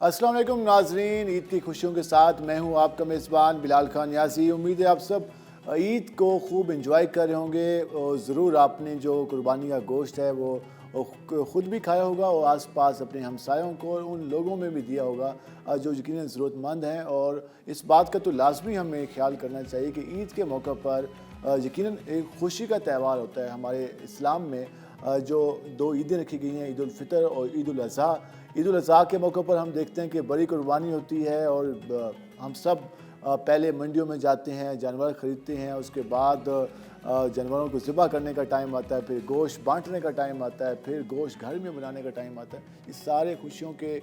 अस्सलाम वालेकुम नाजरीन, ईद की खुशियों के साथ मैं हूं आपका मेज़बान बिलाल खान यासी। उम्मीद है आप सब ईद को खूब एंजॉय कर रहे होंगे और ज़रूर आपने जो कुर्बानी का गोश्त है वो ख़ुद भी खाया होगा और आसपास अपने हमसायों को और उन लोगों में भी दिया होगा जो यकीनन ज़रूरतमंद हैं। और इस बात का तो लाजमी हमें ख्याल करना चाहिए कि ईद के मौका पर यकीनन एक खुशी का त्यौहार होता है। हमारे इस्लाम में जो दो ईदें रखी गई हैं, ईद उल फ़ितर और ईद उल अज़हा। ईद उल अज़हा के मौके पर हम देखते हैं कि बड़ी कुर्बानी होती है और हम सब पहले मंडियों में जाते हैं, जानवर ख़रीदते हैं, उसके बाद जानवरों को ज़िबा करने का टाइम आता है, फिर गोश्त बांटने का टाइम आता है, फिर गोश्त घर में बनाने का टाइम आता है। इस सारे खुशियों के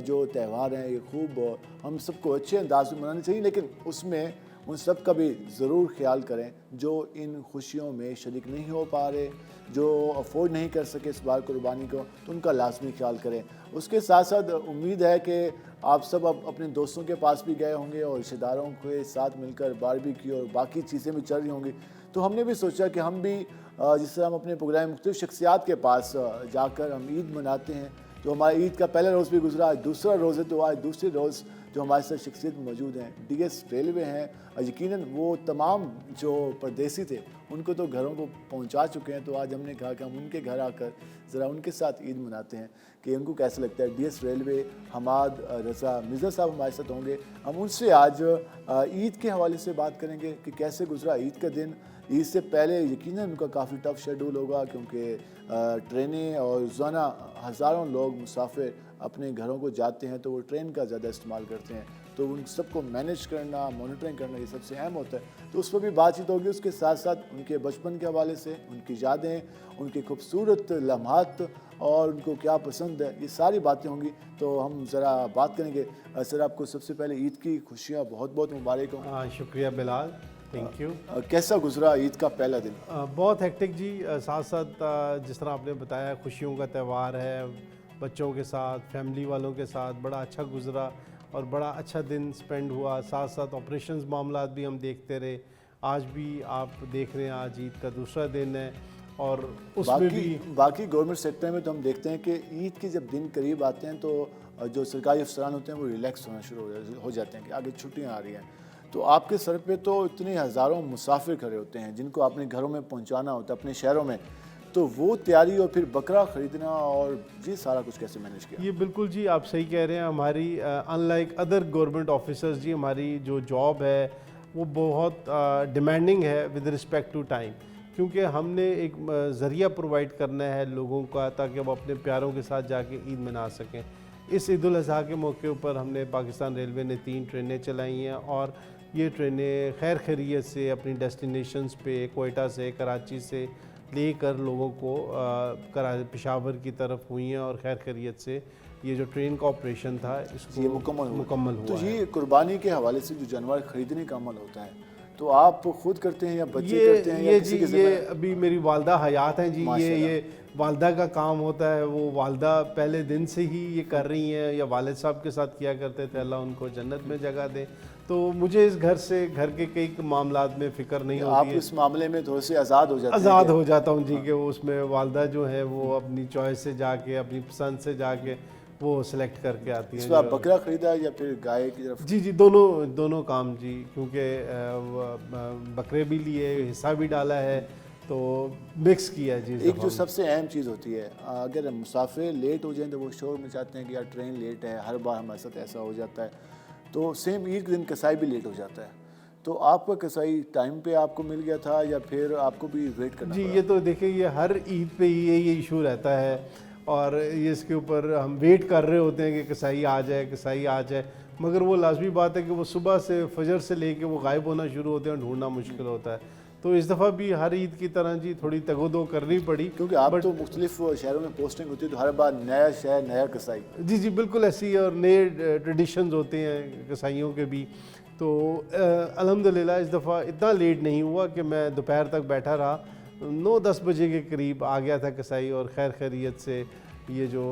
जो त्यौहार हैं ये खूब हम सबको अच्छे अंदाज में मनाने चाहिए, लेकिन उसमें उन सब का भी ज़रूर ख्याल करें जो इन खुशियों में शरीक नहीं हो पा रहे, जो अफोर्ड नहीं कर सके इस बार कुर्बानी को, तो उनका लाजमी ख्याल करें। उसके साथ साथ उम्मीद है कि आप सब अब अपने दोस्तों के पास भी गए होंगे और रिश्तेदारों के साथ मिलकर बारबेक्यू और बाकी चीज़ें भी चल रही होंगी। तो हमने भी सोचा कि हम भी जिस तरह हम अपने प्रोग्राम मुख्तलिफ़ शख्सियात के पास जाकर हम ईद मनाते हैं। तो हमारा ईद का पहला रोज़ भी गुजरा, आज दूसरा रोज़ है, तो आज दूसरे रोज़ जो हमारे साथ शख्सियत मौजूद हैं डीएस रेलवे हैं। यकीनन वो तमाम जो परदेसी थे उनको तो घरों को पहुंचा चुके हैं, तो आज हमने कहा कि हम उनके घर आकर ज़रा उनके साथ ईद मनाते हैं कि उनको कैसा लगता है। डीएस रेलवे हमाद रज़ा मिर्ज़ा साहब हमारे साथ होंगे। हम उनसे आज ईद के हवाले से बात करेंगे कि कैसे गुजरा ईद का दिन। ईद से पहले यकीनन उनका काफ़ी टफ शेड्यूल होगा, क्योंकि ट्रेनें और रोज़ाना हज़ारों लोग मुसाफिर अपने घरों को जाते हैं, तो वो ट्रेन का ज़्यादा इस्तेमाल करते हैं, तो उन सबको मैनेज करना, मॉनिटरिंग करना ये सबसे अहम होता है। तो उस पर भी बातचीत होगी। उसके साथ साथ उनके बचपन के हवाले से, उनकी यादें, उनकी खूबसूरत लम्हात और उनको क्या पसंद है, ये सारी बातें होंगी। तो हम ज़रा बात करेंगे। सर, आपको सबसे पहले ईद की खुशियाँ बहुत बहुत मुबारक हों। शुक्रिया बिलाल, थैंक यू। कैसा गुजरा ईद का पहला दिन? बहुत हेक्टिक जी। साथ साथ जिस तरह आपने बताया खुशियों का त्यौहार है, बच्चों के साथ, फैमिली वालों के साथ बड़ा अच्छा गुजरा और बड़ा अच्छा दिन स्पेंड हुआ। साथ साथ ऑपरेशंस मामलात भी हम देखते रहे। आज भी आप देख रहे हैं, आज ईद का दूसरा दिन है और उसमें भी बाकी गवर्नमेंट सेक्टर में तो हम देखते हैं कि ईद के जब दिन करीब आते हैं तो जो सरकारी अफसरान होते हैं वो रिलैक्स होना शुरू हो जाते हैं कि आगे छुट्टियाँ आ रही हैं। तो आपके सर पे तो इतने हज़ारों मुसाफिर खड़े होते हैं जिनको अपने घरों में पहुंचाना होता है, अपने शहरों में। तो वो तैयारी और फिर बकरा ख़रीदना और ये सारा कुछ कैसे मैनेज किया? ये बिल्कुल जी, आप सही कह रहे हैं। हमारी अनलाइक अदर गवर्नमेंट ऑफिसर्स जी, हमारी जो जॉब है वो बहुत डिमांडिंग है विद रिस्पेक्ट टू टाइम, क्योंकि हमने एक ज़रिया प्रोवाइड करना है लोगों का ताकि वो अपने प्यारों के साथ जाके ईद मना सकें। इस ईद उल अज़हा के मौके पर हमने पाकिस्तान रेलवे ने 3 ट्रेनें चलाई हैं और ये ट्रेनें खैर खैरियत से अपनी डेस्टिनेशंस पे कोयटा से, कराची से लेकर लोगों को पेशावर की तरफ हुई हैं और खैर खैरियत से ये जो ट्रेन का ऑपरेशन था इसको ये मुकम्मल हुआ। तो है। ये कुर्बानी के हवाले से जो जानवर ख़रीदने का अमल होता है, तो आप खुद करते हैं या बच्चे करते हैं या किसी के ये अभी मेरी वालदा हयात हैं जी। ये वालदा का काम होता है। वो वालदा पहले दिन से ही ये कर रही हैं या वालिद साहब के साथ किया करते थे। अल्लाह उनको जन्नत में जगह दे। तो मुझे इस घर के कई मामलात में फ़िक्र नहीं होती आप है। इस मामले में थोड़े से आज़ाद हो जाते हैं? आज़ाद हो जाता हूँ जी, कि उसमें वालदा जो है वो अपनी चॉइस से जाके, अपनी पसंद से जाके वो सिलेक्ट करके आती हैं। आप बकरा ख़रीदा या फिर गाय की तरफ? जी दोनों काम जी, क्योंकि बकरे भी लिए, हिस्सा भी डाला है, तो मिक्स किया जी। एक जो सबसे अहम चीज़ होती है, अगर मुसाफिर लेट हो जाएं तो वो शोर मचाते हैं कि यार ट्रेन लेट है, हर बार हमारे साथ ऐसा हो जाता है। तो सेम ईद के दिन कसाई भी लेट हो जाता है, तो आपका कसाई टाइम पे आपको मिल गया था या फिर आपको भी वेट करना जी पड़ा? ये तो देखिए, ये हर ईद पे ये इशू रहता है और ये इसके ऊपर हम वेट कर रहे होते हैं कि कसाई आ जाए, मगर वो लाजमी बात है कि वो सुबह से फजर से लेके वो गायब होना शुरू होते हैं, ढूंढना मुश्किल होता है। तो इस दफ़ा भी हर ईद की तरह जी थोड़ी तगोदो करनी पड़ी, क्योंकि आप तो मुख्तलिफ शहरों में पोस्टिंग होती है, तो हर बार नया शहर नया कसाई। जी बिल्कुल ऐसी, और नए ट्रेडिशंस होते हैं कसाईयों के भी। तो अल्हम्दुलिल्लाह इस दफ़ा इतना लेट नहीं हुआ कि मैं दोपहर तक बैठा रहा। 9-10 बजे के करीब आ गया था कसाई और खैर खैरियत से ये जो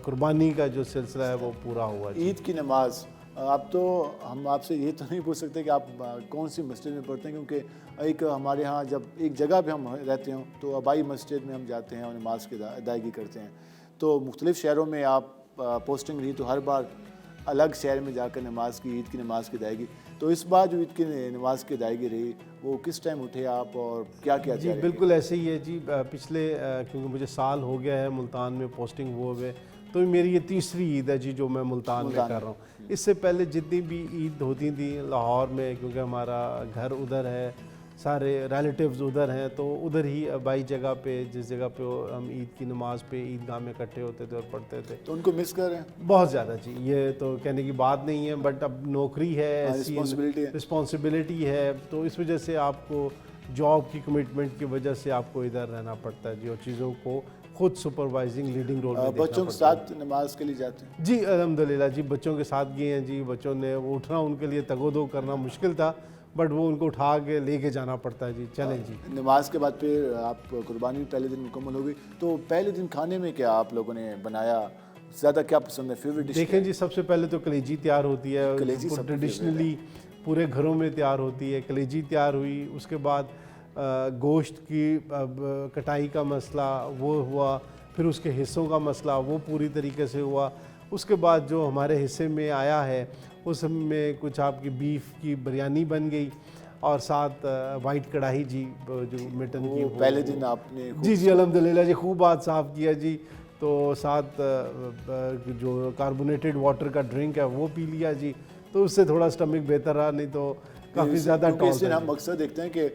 कुर्बानी का जो सिलसिला है वो पूरा हुआ। ईद की नमाज, आप तो हम आपसे ये तो नहीं पूछ सकते कि आप कौन सी मस्जिद में पढ़ते हैं, क्योंकि एक हमारे यहाँ जब एक जगह पे हम रहते हों तो आबाई मस्जिद में हम जाते हैं और नमाज की अदायगी करते हैं। तो मुख्तलिफ़ शहरों में आप पोस्टिंग रही, तो हर बार الگ شہر میں جا کر نماز کی عید کی نماز کی ادائیگی. تو اس بار جو عید کی نماز کی ادائیگی رہی وہ کس ٹائم اٹھے آپ اور کیا کیا جی بالکل ایسے ہی ہے جی. پچھلے کیونکہ مجھے سال ہو گیا ہے ملتان میں پوسٹنگ ہوئے تو میری یہ تیسری عید ہے جی جو میں ملتان میں کر رہا ہوں. اس سے پہلے جتنی بھی عید ہوتی تھیں لاہور میں کیونکہ ہمارا گھر ادھر ہے, سارے ریلیٹیوز ادھر ہیں, تو ادھر ہی آبائی جگہ پہ جس جگہ پہ ہم عید کی نماز پہ عید گاہ میں اکٹھے ہوتے تھے اور پڑھتے تھے. تو ان کو مس کر رہے ہیں بہت زیادہ جی, یہ تو کہنے کی بات نہیں ہے, بٹ اب نوکری ہے, ایسی رسپانسبلٹی ہے, تو اس وجہ سے آپ کو جاب کی کمٹمنٹ کی وجہ سے آپ کو ادھر رہنا پڑتا ہے جی, اور چیزوں کو خود سپروائزنگ لیڈنگ رول میں دیکھنا بچوں کے ساتھ نماز کے لیے جاتے ہیں جی. الحمدللہ جی بچوں کے ساتھ گئے ہیں جی. بچوں نے وہ اٹھنا ان کے لیے تگ و دو کرنا مشکل تھا, بٹ وہ ان کو اٹھا کے لے کے جانا پڑتا ہے جی. چلیں جی. نماز کے بعد پھر آپ قربانی پہلے دن مکمل ہو گئی, تو پہلے دن کھانے میں کیا آپ لوگوں نے بنایا, زیادہ کیا پسند ہے, فیوریٹ ڈش؟ دیکھیں جی سب سے پہلے تو کلیجی تیار ہوتی ہے, ٹریڈیشنلی پورے گھروں میں تیار ہوتی ہے. کلیجی تیار ہوئی, اس کے بعد گوشت کی کٹائی کا مسئلہ وہ ہوا, پھر اس کے حصوں کا مسئلہ وہ پوری طریقے سے ہوا. اس کے بعد جو ہمارے حصے میں آیا ہے اس میں کچھ آپ کی بیف کی بریانی بن گئی, اور ساتھ وائٹ کڑاہی جی جو مٹن کی. پہلے دن آپ نے جی الحمدللہ جی خوب ہاتھ صاف کیا جی. تو ساتھ جو کاربونیٹڈ واٹر کا ڈرنک ہے وہ پی لیا جی, تو اس سے تھوڑا اسٹمک بہتر رہا, نہیں تو کافی زیادہ اس دن ہم اکثر دیکھتے ہیں کہ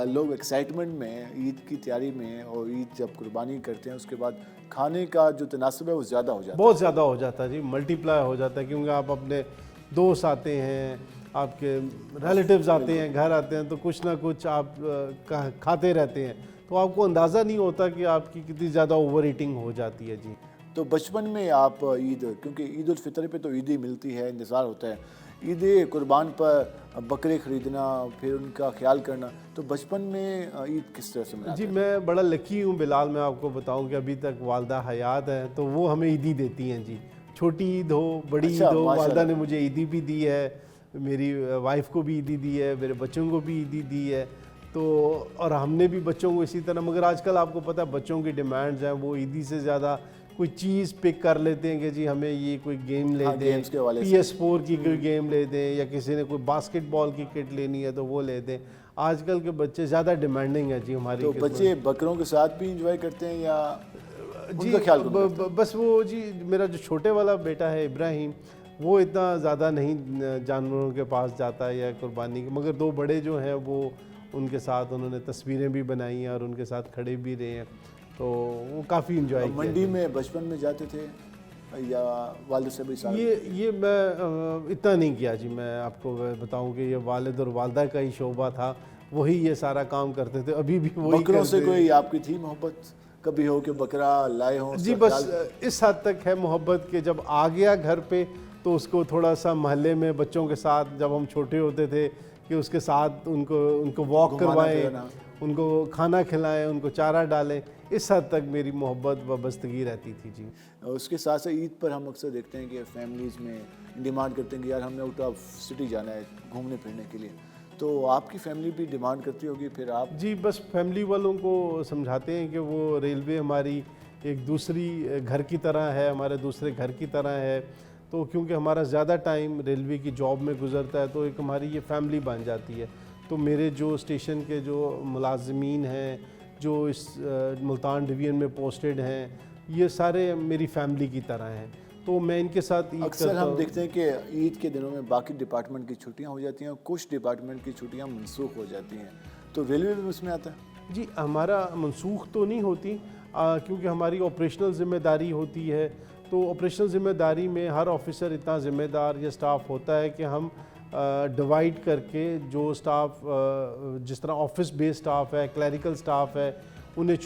لوگ ایکسائٹمنٹ میں عید کی تیاری میں, اور عید جب قربانی کرتے ہیں اس کے بعد کھانے کا جو تناسب ہے وہ زیادہ ہو جاتا ہے, بہت زیادہ ہو جاتا ہے جی, ملٹی پلائی ہو جاتا ہے, کیونکہ آپ اپنے دوست آتے ہیں, آپ کے ریلیٹیوز آتے ہیں, گھر آتے ہیں, تو کچھ نہ کچھ آپ کھاتے رہتے ہیں, تو آپ کو اندازہ نہیں ہوتا کہ آپ کی کتنی زیادہ اوور ایٹنگ ہو جاتی ہے جی. تو بچپن میں آپ عید, کیونکہ عید الفطر پہ تو عید ہی ملتی ہے, انتظار ہوتا ہے, عید قربان پر بکرے خریدنا پھر ان کا خیال کرنا, تو بچپن میں عید کس طرح سے مناتے جی میں بڑا لکی ہوں بلال, میں آپ کو بتاؤں کہ ابھی تک والدہ حیات ہیں تو وہ ہمیں عیدی دیتی ہیں جی. چھوٹی عید ہو بڑی عید ہو, والدہ نے مجھے عیدی بھی دی ہے, میری وائف کو بھی عیدی دی ہے, میرے بچوں کو بھی عیدی دی ہے, تو اور ہم نے بھی بچوں کو اسی طرح. مگر آج کل آپ کو پتہ ہے بچوں کی ڈیمانڈز ہیں, وہ عیدی سے زیادہ کوئی چیز پک کر لیتے ہیں کہ جی ہمیں یہ کوئی گیم لے دیں, PS4 کی کوئی گیم لے دیں, یا کسی نے کوئی باسکٹ بال کی کٹ لینی ہے تو وہ لے دیں. آج کل کے بچے زیادہ ڈیمانڈنگ ہیں جی ہماری. تو بچے بکروں کے ساتھ بھی انجوائے کرتے ہیں یا جی بس وہ جی میرا جو چھوٹے والا بیٹا ہے ابراہیم, وہ اتنا زیادہ نہیں جانوروں کے پاس جاتا ہے یا قربانی کے, مگر دو بڑے جو ہیں وہ ان کے ساتھ انہوں نے تصویریں بھی بنائی ہیں اور ان کے ساتھ کھڑے بھی رہے ہیں, تو وہ کافی انجوائے کیا. منڈی میں بچپن میں جاتے تھے یا والد سے بھی ساتھ؟ یہ میں اتنا نہیں کیا جی. میں آپ کو بتاؤں کہ یہ والد اور والدہ کا ہی شعبہ تھا, وہی یہ سارا کام کرتے تھے, ابھی بھی وہی. بکروں سے کوئی آپ کی تھی محبت کبھی ہو کہ بکرا لائے ہوں؟ جی بس اس حد تک ہے محبت کہ جب آ گیا گھر پہ تو اس کو تھوڑا سا محلے میں بچوں کے ساتھ جب ہم چھوٹے ہوتے تھے کہ اس کے ساتھ ان کو واک کروائیں, ان کو کھانا کھلائیں, ان کو چارہ ڈالیں, اس حد تک میری محبت وابستگی رہتی تھی جی. اس کے ساتھ ساتھ عید پر ہم اکثر دیکھتے ہیں کہ فیملیز میں ڈیمانڈ کرتے ہیں کہ یار ہم نے آؤٹ آف سٹی جانا ہے گھومنے پھرنے کے لیے, تو آپ کی فیملی بھی ڈیمانڈ کرتی ہوگی پھر آپ؟ جی بس فیملی والوں کو سمجھاتے ہیں کہ وہ ریلوے ہماری ایک دوسری گھر کی طرح ہے, ہمارے دوسرے گھر کی طرح ہے, تو کیونکہ ہمارا زیادہ ٹائم ریلوے کی جاب میں گزرتا ہے تو ایک ہماری یہ فیملی بن جاتی ہے. تو میرے جو اسٹیشن کے جو ملازمین ہیں جو اس ملتان ڈویژن میں پوسٹڈ ہیں, یہ سارے میری فیملی کی طرح ہیں, تو میں ان کے ساتھ عید اکثر ہم دیکھتے ہیں کہ عید کے دنوں میں باقی ڈپارٹمنٹ کی چھٹیاں ہو جاتی ہیں اور کچھ ڈپارٹمنٹ کی چھٹیاں منسوخ ہو جاتی ہیں, تو ریلوے بھی اس میں آتا ہے؟ جی ہمارا منسوخ تو نہیں ہوتی, کیونکہ ہماری آپریشنل ذمہ داری ہوتی ہے, تو آپریشنل ذمہ داری میں ہر آفیسر اتنا ذمہ دار یا سٹاف ہوتا ہے کہ ہم ڈیوائڈ کر کے جو سٹاف جس طرح آفس بیس سٹاف ہے, کلیریکل سٹاف ہے, انہیں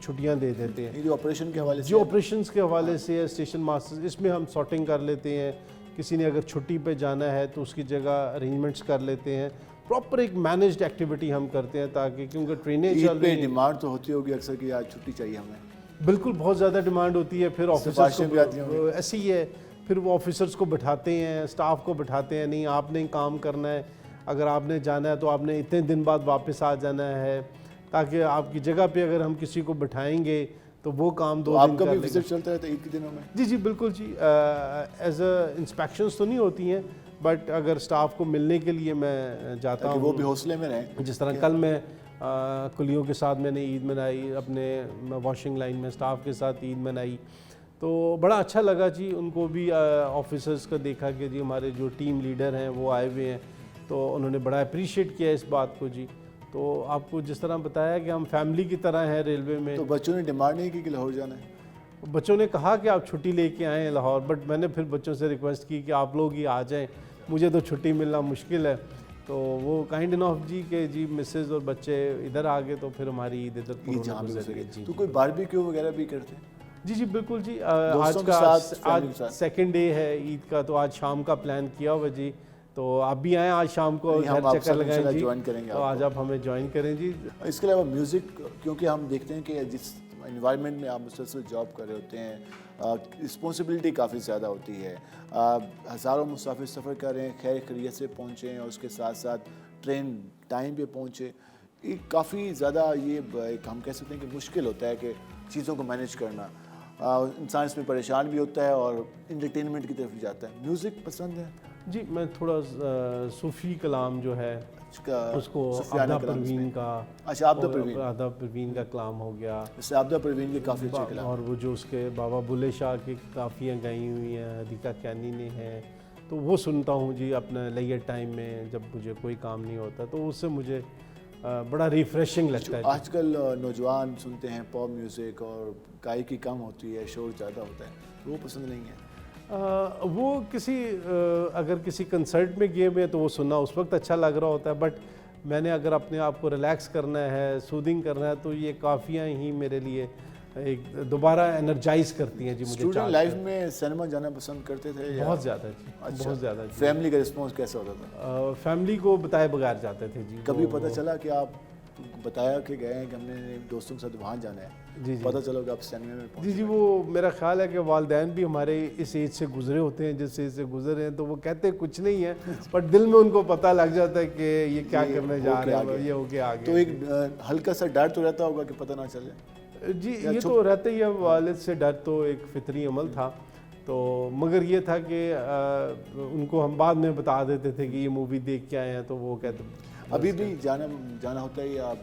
چھٹیاں دے دیتے ہیں. جو آپریشن کے حوالے سے جو آپریشنز کے حوالے سے ہے, اسٹیشن ماسٹر, اس میں ہم سارٹنگ کر لیتے ہیں. کسی نے اگر چھٹی پہ جانا ہے تو اس کی جگہ ارینجمنٹس کر لیتے ہیں. پراپر ایک مینجڈ ایکٹیویٹی ہم کرتے ہیں, تاکہ کیونکہ ٹرینیں چل رہی ہیں. ڈیمانڈ تو ہوتی ہوگی اکثر کہ آج چھٹی چاہیے ہمیں. بالکل بہت زیادہ ڈیمانڈ ہوتی ہے. پھر آفیسرز کو ایسی ہی ہے, پھر وہ آفیسرز کو بٹھاتے ہیں, سٹاف کو بٹھاتے ہیں, نہیں آپ نے کام کرنا ہے, اگر آپ نے جانا ہے تو آپ نے اتنے دن بعد واپس آ جانا ہے, تاکہ آپ کی جگہ پہ اگر ہم کسی کو بٹھائیں گے تو وہ کام تو 2 آپ دن کا کر بھی لے گا. وزٹ چلتا ہے تو عید کے دنوں میں؟ جی بالکل جی. ایز اے انسپیکشنز تو نہیں ہوتی ہیں بٹ اگر اسٹاف کو ملنے کے لیے میں جاتا تاکہ ہوں. وہ بھی حوصلے میں رہیں. جس طرح کل میں کلیوں کے ساتھ میں نے عید منائی، اپنے واشنگ لائن میں اسٹاف کے ساتھ عید منائی، تو بڑا اچھا لگا جی. ان کو بھی آفیسرز کا دیکھا کہ جی ہمارے جو ٹیم لیڈر ہیں وہ آئے ہوئے ہیں، تو انہوں نے بڑا اپریشیٹ کیا اس بات کو جی. تو آپ کو جس طرح بتایا کہ ہم فیملی کی طرح ہیں ریلوے میں. تو بچوں نے ڈیمانڈ نہیں کی کہ لاہور جانا ہے؟ بچوں نے کہا کہ آپ چھٹی لے کے آئیں لاہور، بٹ میں نے پھر بچوں سے ریکویسٹ کی کہ آپ لوگ ہی آ جائیں، مجھے تو چھٹی ملنا مشکل ہے. تو وہ کائنڈ انف جی کہ جی مسز اور بچے ادھر آ گئے، تو پھر ہماری عید ادھر عید پروں جہاں میں بھی گزر گزر گئی. گئی. جی تو کوئی باربیکیو وغیرہ بھی کرتے ہیں؟ جی بالکل جی. دوستوں آج کے کا ساتھ، آج فیملی کے ساتھ؟ سیکنڈ ڈے ہے عید کا، تو آج شام کا پلان کیا ہوا جی. تو آپ بھی آئیں آج شام کو، ہم گھر آپ چکر ساتھ لگائیں انشاءاللہ جی. جوائن کریں گے تو آج آپ ہمیں جوائن کریں جی. اس کے علاوہ میوزک، کیونکہ ہم دیکھتے ہیں کہ جس انوائرمنٹ میں آپ مسلسل جاب کر رہے ہوتے ہیں، رسپانسبلٹی کافی زیادہ ہوتی ہے. ہزاروں مسافر سفر کر رہے ہیں، خیر خیریت سے پہنچیں، اور اس کے ساتھ ساتھ ٹرین ٹائم پہ پہنچے. کافی زیادہ یہ ایک ہم کہہ سکتے ہیں کہ مشکل ہوتا ہے کہ چیزوں کو مینیج کرنا. انسان اس میں پریشان بھی ہوتا ہے اور انٹرٹینمنٹ کی طرف بھی جاتا ہے. میوزک پسند ہے جی. میں تھوڑا صوفی کلام جو ہے اس کو سفیانہ عابدہ کلام اس میں؟ پروین کا. اچھا، عابدہ پروین. عابدہ پروین کا کلام ہو گیا. اس سے عابدہ پروین کے کافی اچھے کلام. اور وہ جو اس کے بابا بلے شاہ کی کافیاں گائی ہوئی ہیں، ہدیقہ کیانی نے ہیں، تو وہ سنتا ہوں جی اپنے لیجر ٹائم میں جب مجھے کوئی کام نہیں ہوتا، تو اس سے مجھے بڑا ریفریشنگ لگتا ہے. آج کل نوجوان سنتے ہیں پاپ میوزک، اور گائیکی کم ہوتی ہے، شور زیادہ ہوتا ہے، وہ پسند نہیں ہے. وہ اگر کسی کنسرٹ میں گئے ہوئے ہیں تو وہ سننا اس وقت اچھا لگ رہا ہوتا ہے، بٹ میں نے اگر اپنے آپ کو ریلیکس کرنا ہے، سودنگ کرنا ہے، تو یہ کافیاں ہی میرے لیے ایک دوبارہ انرجائز کرتی ہیں جی. مجھے اسٹوڈنٹ لائف میں سینما جانا پسند کرتے تھے؟ بہت زیادہ جی. بہت زیادہ جی. فیملی کا رسپانس کیسا ہوتا تھا؟ فیملی کو بتائے بغیر جاتے تھے جی. کبھی پتہ چلا کہ آپ بتایا کہ گئے ہیں کہ ہم نے دوستوں کے ساتھ وہاں جانا ہے، جی پتہ چلو کہ آپ سینما میں پہنچے؟ جی وہ میرا خیال ہے کہ والدین بھی ہمارے اس ایج سے گزرے ہوتے ہیں، جس ایج سے گزرے ہیں، تو وہ کہتے کچھ نہیں ہے، بٹ دل میں ان کو پتہ لگ جاتا ہے کہ یہ کیا کرنے جا رہے ہیں، یہ ہو کے آگے. تو ایک ہلکا سا ڈر تو رہتا ہوگا کہ پتہ نہ چلے؟ جی یہ تو رہتا ہی ہے، والد سے ڈر تو ایک فطری عمل تھا. تو مگر یہ تھا کہ ان کو ہم بعد میں بتا دیتے تھے کہ یہ مووی دیکھ کے آئے ہیں، تو وہ کہتے. ابھی بھی جانا ہوتا ہے یا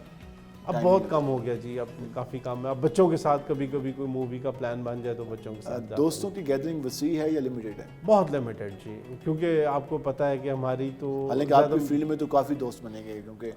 اب بہت کم ہو گیا جی. اب کافی کم ہے. اب بچوں کے ساتھ کبھی کبھی کوئی مووی کا پلان بن جائے تو بچوں کے ساتھ. دوستوں کی گیدرنگ وسیع ہے یا لمیٹڈ ہے؟ بہت لمیٹڈ جی، کیونکہ آپ کو پتہ ہے کہ ہماری تو حالانکہ آپ کی فیلڈ میں تو کافی دوست بنے گے، کیونکہ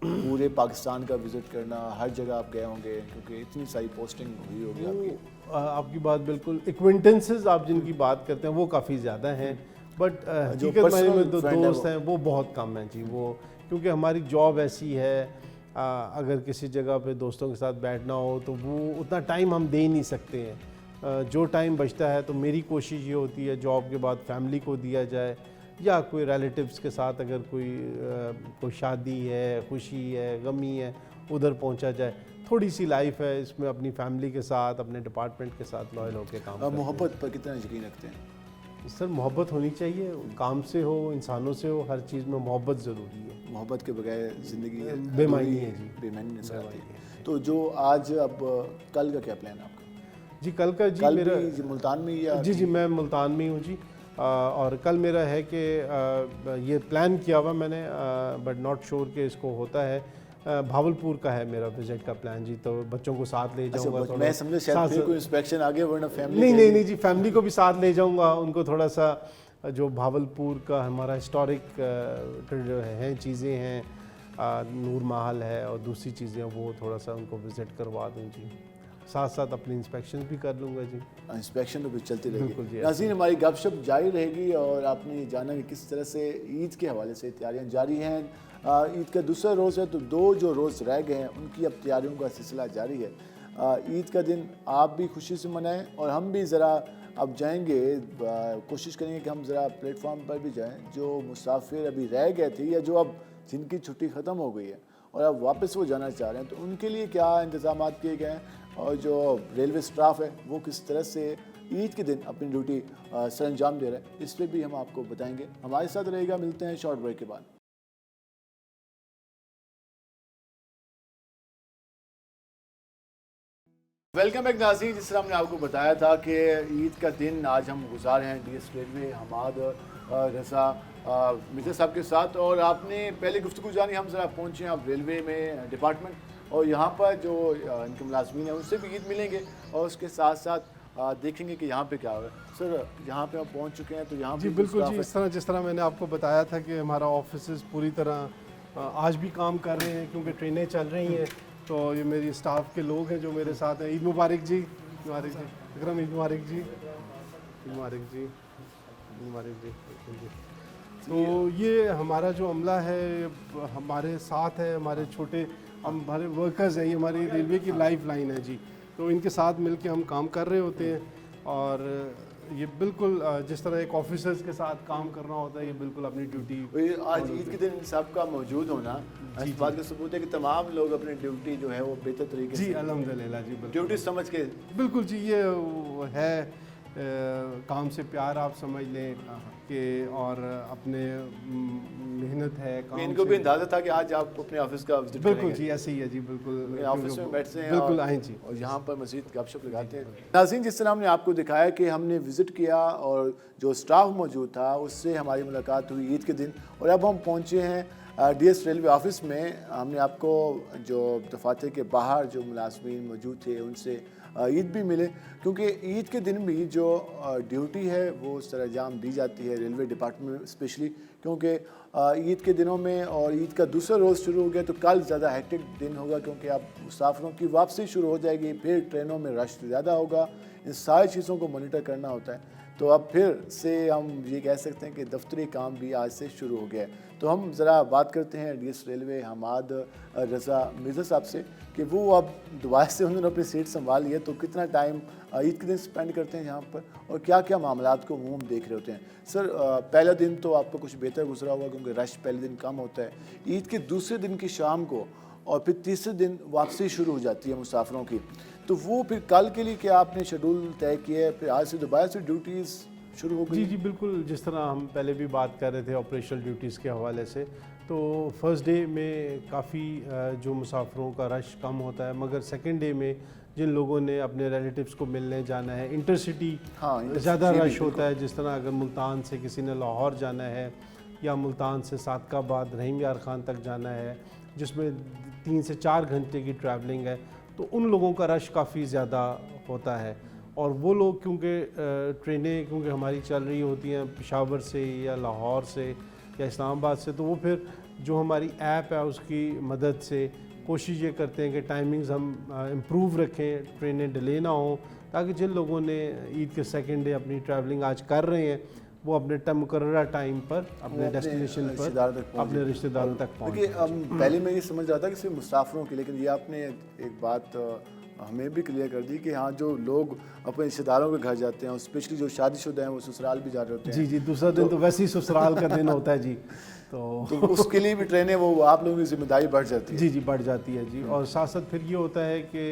پورے پاکستان کا وزٹ کرنا، ہر جگہ آپ گئے ہوں گے، کیونکہ اتنی ساری پوسٹنگ ہوئی ہوگی آپ کی. آپ کی بات بالکل. ایکوینٹنسز آپ جن کی بات کرتے ہیں وہ کافی زیادہ ہیں، بٹ حقیقت میں جو دوست ہیں وہ بہت کم ہیں جی. وہ کیونکہ ہماری جاب ایسی ہے، اگر کسی جگہ پہ دوستوں کے ساتھ بیٹھنا ہو تو وہ اتنا ٹائم ہم دے ہی نہیں سکتے ہیں. جو ٹائم بچتا ہے تو میری کوشش یہ ہوتی ہے جاب کے بعد فیملی کو دیا جائے، یا کوئی ریلیٹیوز کے ساتھ اگر کوئی شادی ہے، خوشی ہے، غمی ہے، ادھر پہنچا جائے. تھوڑی سی لائف ہے، اس میں اپنی فیملی کے ساتھ، اپنے ڈپارٹمنٹ کے ساتھ لائل ہو کے کام. محبت پر کتنا یقین رکھتے ہیں؟ سر محبت ہونی چاہیے، کام سے ہو، انسانوں سے ہو، ہر چیز میں محبت ضروری ہے. محبت کے بغیر زندگی بے معنی ہے جی. بے معنی نظر آتی ہے. تو جو آج اب کل کا کیا پلان ہے آپ کا؟ جی کل کا جی کل میرا بھی ملتان میں یا؟ جی میں ملتان میں ہوں جی. اور کل میرا ہے کہ یہ پلان کیا ہوا میں نے، بٹ ناٹ شور کہ اس کو ہوتا ہے. بھاولپور کا ہے میرا وزٹ کا پلان جی، تو بچوں کو ساتھ لے جاؤں گا. میں سمجھا شاید پھر کوئی انسپیکشن آگے ورنہ فیملی. نہیں جی، فیملی کو بھی ساتھ لے جاؤں گا. ان کو تھوڑا سا جو بھاولپور کا ہمارا ہسٹورک جو ہیں چیزیں ہیں، نور محل ہے اور دوسری چیزیں، وہ تھوڑا سا ان کو وزٹ کروا دوں جی. ساتھ ساتھ اپنی انسپیکشن بھی کر لوں گا جی. انسپیکشن تو پھر چلتی رہے جی. گی. ناظرین ہماری گپ شپ جاری رہے گی، اور آپ نے جانا کہ کس طرح سے عید کے حوالے سے تیاریاں جاری ہیں. عید کا دوسرا روز ہے، تو 2 جو روز رہ گئے ہیں ان کی اب تیاریوں کا سلسلہ جاری ہے. عید کا دن آپ بھی خوشی سے منائیں، اور ہم بھی ذرا اب جائیں گے، کوشش کریں گے کہ ہم ذرا پلیٹ فارم پر بھی جائیں. جو مسافر ابھی رہ گئے تھے یا جو اب جن کی چھٹی ختم ہو گئی ہے اور اب واپس وہ جانا چاہ رہے ہیں، تو ان کے لیے کیا انتظامات کیے گئے ہیں، اور جو ریلوے اسٹاف ہے وہ کس طرح سے عید کے دن اپنی ڈیوٹی سر انجام دے رہے ہیں، اس پہ بھی ہم آپ کو بتائیں گے. ہمارے ساتھ رہے گا. ملتے ہیں شارٹ بریک کے بعد. वेलकम बैक नाज़रीन। जिस तरह हमने आपको बताया था कि ईद का दिन आज हम गुजार हैं डीएस रेलवे हमाद रज़ा मिर्ज़ा साहब के साथ, और आपने पहले गुफ्तगू जानी, हम ज़रा पहुँचे हैं अब रेलवे में डिपार्टमेंट, और यहाँ पर जो इनके मुलाजमीन हैं उनसे भी ईद मिलेंगे और उसके साथ साथ देखेंगे कि यहाँ पे क्या हो रहा है। सर, यहाँ पे हम पहुँच चुके हैं, तो यहाँ जी पे बिल्कुल स्टाफ जी, है। जिस तरह मैंने आपको बताया था कि हमारा ऑफिस पूरी तरह आज भी काम कर रहे हैं क्योंकि ट्रेनें चल रही हैं। तो ये मेरी स्टाफ के लोग हैं जो मेरे साथ हैं। ईद मुबारक जी, मुबारक जी अकरम, ईद मुबारक जी, ईद मुबारक जी, ईद मुबारक जी, बिल्कुल जी। तो ये हमारा जो अमला है हमारे साथ है, हमारे छोटे हमारे वर्कर्स हैं, ये हमारी रेलवे की लाइफ लाइन है जी। तो इनके साथ मिलके हम काम कर रहे होते हैं, और ये बिल्कुल जिस तरह एक ऑफिसर्स के साथ काम करना होता है, ये बिल्कुल अपनी ड्यूटी। आज ईद के दिन सबका मौजूद होना इस बात का सबूत है कि तमाम लोग अपनी ड्यूटी जो है वो बेहतर तरीके जी से अल्हम्दुलिल्लाह जी, बिल्कुल ड्यूटी समझ के। बिल्कुल जी, ये है काम से प्यार आप समझ लें कि, और अपने मेहनत है काम इनको से। भी अंदाजा था कि आज आप अपने ऑफिस का विजिट बिल्कुल करेंगे। जी, ऐसे ही है जी, बिल्कुल ऑफिस में बैठते हैं बिल्कुल और- आए जी। और यहाँ पर मजीद गपशप लगाते हैं। नाज़रीन, जिस तरह हमने आपको दिखाया कि हमने विज़िट किया और जो स्टाफ मौजूद था उससे हमारी मुलाकात हुई ईद के दिन, और अब हम पहुँचे हैं डीएस रेलवे ऑफिस में। हमने आपको जो दफातर के बाहर जो मुलाजमीन मौजूद थे उनसे ईद भी मिले, क्योंकि ईद के दिन भी जो ड्यूटी है वो सरअंजाम दी जाती है रेलवे डिपार्टमेंट में, स्पेशली क्योंकि ईद के दिनों में, और ईद का दूसरा रोज़ शुरू हो गया तो कल ज़्यादा हेक्टिक दिन होगा, क्योंकि अब मुसाफिरों की वापसी शुरू हो जाएगी, फिर ट्रेनों में रश ज़्यादा होगा, इन सारी चीज़ों को मॉनिटर करना होता है। तो अब फिर से हम ये कह सकते हैं कि दफ्तरी काम भी आज से शुरू हो गया है। तो हम ज़रा बात करते हैं डीएस रेलवे हमाद रज़ा मिर्ज़ा साहब से कि वो अब दोबारा से उन्होंने अपनी सीट संभाल लिया, तो कितना टाइम ईद के दिन स्पेंड करते हैं यहाँ पर, और क्या क्या मामलात को अमूमन देख रहे होते हैं। सर, पहला दिन तो आपको कुछ बेहतर गुजरा हुआ क्योंकि रश पहले दिन कम होता है। ईद के दूसरे दिन की शाम को और फिर तीसरे दिन वापसी शुरू हो जाती है मुसाफिरों की, तो वो फिर कल के लिए क्या आपने शेड्यूल तय किया है, फिर आज से दोबारा से ड्यूटीज़ शुरू हो गई? जी जी बिल्कुल, जिस तरह हम पहले भी बात कर रहे थे ऑपरेशनल ड्यूटीज़ के हवाले से, तो फर्स्ट डे में काफ़ी जो मुसाफिरों का रश कम होता है, मगर सेकंड डे में जिन लोगों ने अपने रिलेटिव्स को मिलने जाना है, इंटरसिटी ज़्यादा रश होता है। जिस तरह अगर मुल्तान से किसी ने लाहौर जाना है, या मुल्तान से सादकाबाद रहीम यार ख़ान तक जाना है, जिसमें 3 से 4 घंटे की ट्रैवलिंग है, तो उन लोगों का रश काफ़ी ज़्यादा होता है। और वो लोग क्योंकि ट्रेनें क्योंकि हमारी चल रही होती हैं पेशावर से या लाहौर से या इस्लामाबाद से, तो वो फिर जो हमारी ऐप है उसकी मदद से कोशिश ये करते हैं कि टाइमिंग्स हम इम्प्रूव रखें, ट्रेनें डिले ना हों, ताकि जिन लोगों ने ईद के सेकंड डे अपनी ट्रैवलिंग आज कर रहे हैं वो अपने मुकर्ररा टाइम पर अपने डेस्टिनेशन पर अपने रिश्तेदारों तक पहुँच। देखिए, पहले मैं ये समझ रहा था कि सिर्फ मुसाफिरों की, लेकिन ये आपने एक बात हमें भी क्लियर कर दी कि हाँ, जो लोग अपने रिश्तेदारों के घर जाते हैं, स्पेशली जो शादीशुदा हैं, वो ससुराल भी जा रहे होते हैं। जी जी, दूसरा दिन तो वैसे ही ससुराल का दिन होता है जी, तो उसके लिए भी ट्रेनें वो आप लोगों की जिम्मेदारी बढ़ जाती है। जी जी, बढ़ जाती है जी। और साथ साथ फिर ये होता है कि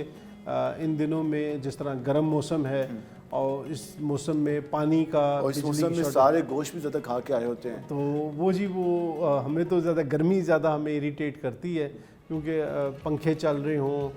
इन दिनों में जिस तरह गर्म मौसम है और इस मौसम में पानी का, और इस मौसम में सारे गोश्त भी ज़्यादा खा के आए होते हैं, तो वो जी वो हमें तो ज़्यादा गर्मी ज़्यादा हमें इरिटेट करती है, क्योंकि पंखे चल रहे हों,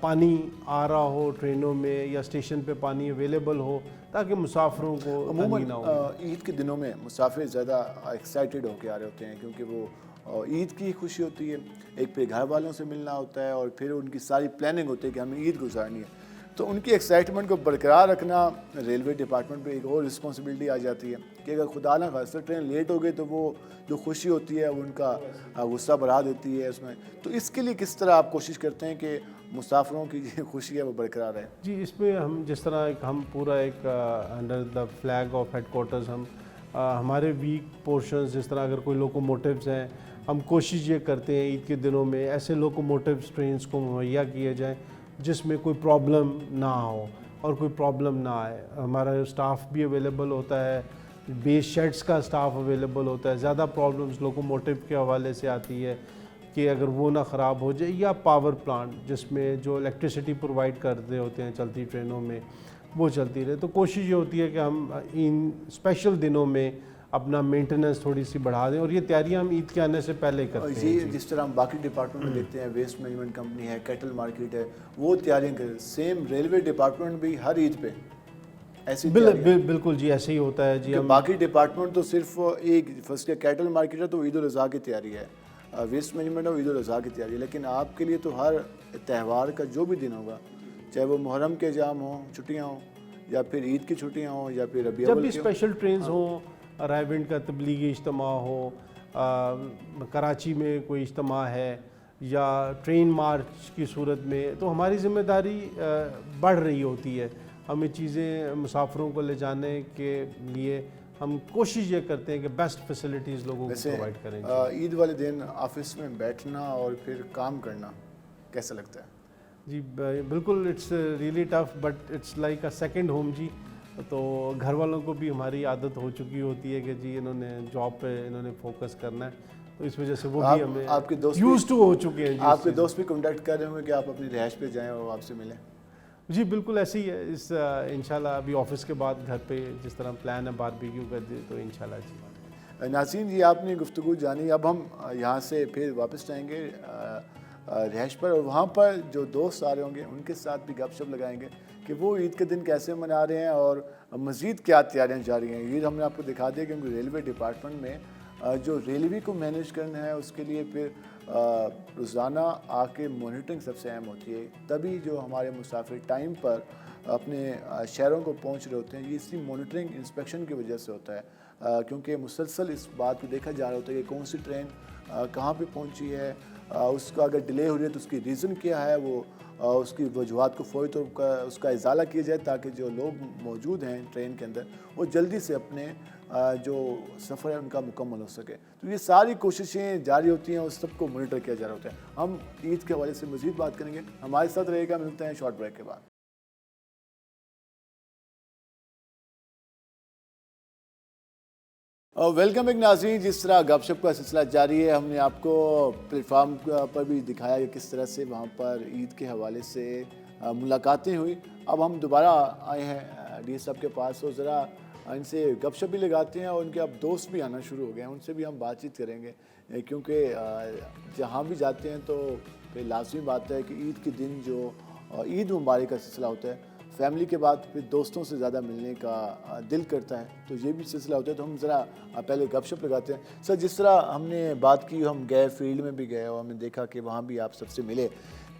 पानी आ रहा हो ट्रेनों में या स्टेशन पे पानी अवेलेबल हो, ताकि मुसाफिरों को तंगी ना हो। ईद के दिनों में मुसाफिर ज़्यादा एक्साइटेड होकर आ रहे होते हैं, क्योंकि वो ईद की खुशी होती है, एक फिर घर वालों से मिलना होता है, और फिर उनकी सारी प्लानिंग होती है कि हमें ईद गुजारनी है। तो उनकी एक्साइटमेंट को बरकरार रखना रेलवे डिपार्टमेंट पे एक और रिस्पॉन्सिबिलिटी आ जाती है कि अगर खुदा ना खास्ता ट्रेन लेट हो गई तो वो जो खुशी होती है उनका गुस्सा बढ़ा देती है उसमें। तो इसके लिए किस तरह आप कोशिश करते हैं कि मुसाफिरों की जो खुशी है वो बरकरार है? जी, इसमें हम जिस तरह हम पूरा एक under the flag of headquarters हम हमारे वीक पोर्शंस, जिस तरह अगर कोई लोकोमोटिव्स हैं, हम कोशिश ये करते हैं ईद के दिनों में ऐसे लोकोमोटिव्स ट्रेन्स को मुहैया किए जाएँ जिसमें कोई प्रॉब्लम ना हो और कोई प्रॉब्लम ना आए। हमारा स्टाफ भी अवेलेबल होता है, बेस शेड्स का स्टाफ अवेलेबल होता है। ज़्यादा प्रॉब्लम्स लोकोमोटिव के हवाले से आती है कि अगर वो ना ख़राब हो जाए, या पावर प्लांट जिसमें जो इलेक्ट्रिसिटी प्रोवाइड करते होते हैं चलती ट्रेनों में वो चलती रहे। तो कोशिश ये होती है कि हम इन स्पेशल दिनों में अपना मेंटेनेंस थोड़ी सी बढ़ा दें, और ये तैयारियां हम ईद के आने से पहले करते हैं। ये जिस तरह हम बाकी डिपार्टमेंट में देखते हैं, वेस्ट मैनेजमेंट कंपनी है, कैटल मार्केट है, वो तैयारियां करें, सेम रेलवे डिपार्टमेंट भी हर ईद पे ऐसी बिल्कुल जी, ऐसे ही होता है जी। बाकी डिपार्टमेंट तो सिर्फ एक फर्स्ट के कैटल मार्केट है तो ईद उल अज़हा की तैयारी है, वेस्ट मैनेजमेंट है ईद उल अज़हा की तैयारी है, लेकिन आपके लिए तो हर त्यौहार का जो भी दिन होगा, चाहे वो मुहर्रम के एग्जाम हो, छुट्टियाँ हों, या फिर ईद की छुट्टियाँ हों, या फिर रबी जब अव्वल भी की हों। स्पेशल ट्रेन्स हों, रायविंड का तबलीगी इज्तिमा हो, कराची में कोई इज्तिमा है, या ट्रेन मार्च की सूरत में, तो हमारी ज़िम्मेदारी बढ़ रही होती है। हमें चीज़ें मुसाफिरों को ले जाने के लिए हम कोशिश ये करते हैं कि बेस्ट फैसिलिटीज़ लोगों को प्रोवाइड करें। ईद वाले दिन ऑफिस में बैठना और फिर काम करना कैसा लगता है? जी बिल्कुल, it's really tough, but it's like a second home जी। तो घर वालों को भी हमारी आदत हो चुकी होती है कि जी इन्होंने जॉब पे इन्होंने फोकस करना है, तो इस वजह से वो भी हमें आपके दोस्त यूज्ड टू हो चुके हैं जी। आपके दोस्त भी कॉन्टैक्ट कर रहे होंगे कि आप अपनी रिहाइश पे जाएं और आपसे मिलें? जी बिल्कुल ऐसे ही है। इस इंशाल्लाह अभी ऑफिस के बाद घर पे जिस तरह प्लान है बारबेक्यू कर दे, तो इंशाल्लाह जी। नाज़रीन जी, आपने गुफ्तगू जानी, अब हम यहाँ से फिर वापस जाएंगे रिहाइश पर, और वहाँ पर जो दोस्त आ रहे होंगे उनके साथ भी गपशप लगाएंगे कि वो ईद के दिन कैसे मना रहे हैं और मज़ीद क्या तैयारियाँ जारी हैं। ईद हमने आपको दिखा दिया क्योंकि रेलवे डिपार्टमेंट में जो रेलवे को मैनेज करना है उसके लिए फिर रोज़ाना आके मॉनिटरिंग सबसे अहम होती है, तभी जो हमारे मुसाफिर टाइम पर अपने शहरों को पहुंच रहे होते हैं। ये इसी मॉनिटरिंग इंस्पेक्शन की वजह से होता है, क्योंकि मुसलसल इस बात को देखा जा रहा होता है कि कौन सी ट्रेन कहाँ पे पहुंची है, उसका अगर डिले हो रही है तो उसकी रीज़न क्या है, वो उसकी वजूहत को फ़ौरी तौर पर उसका इजाला किया जाए ताकि जो लोग मौजूद हैं ट्रेन के अंदर वो जल्दी से अपने जो सफ़र है उनका मुकम्मल हो सके। तो ये सारी कोशिशें जारी होती हैं, उस सबको मॉनिटर किया जा रहा होता है। हम ईद के हवाले से मज़ीद बात करेंगे, हमारे साथ रहेगा, मिलते हैं शॉर्ट ब्रेक के बाद। वेलकम एक नाज़रीन, जिस तरह गपशप का सिलसिला जारी है, हमने आपको प्लेटफार्म पर भी दिखाया कि किस तरह से वहाँ पर ईद के हवाले से मुलाकातें हुई। अब हम दोबारा आए हैं डी साहब के पास, तो ज़रा इनसे गपशप भी लगाते हैं और उनके अब दोस्त भी आना शुरू हो गए हैं, उनसे भी हम बातचीत करेंगे, क्योंकि जहाँ भी जाते हैं तो फिर लाजमी बात है कि ईद के दिन जो ईद मुबारक का सिलसिला होता है, फैमिली के बाद फिर दोस्तों से ज़्यादा मिलने का दिल करता है, तो ये भी सिलसिला होता है। तो हम ज़रा पहले गपशप लगाते हैं। सर, जिस तरह हमने बात की, हम गए फील्ड में भी गए और हमने देखा कि वहाँ भी आप सबसे मिले,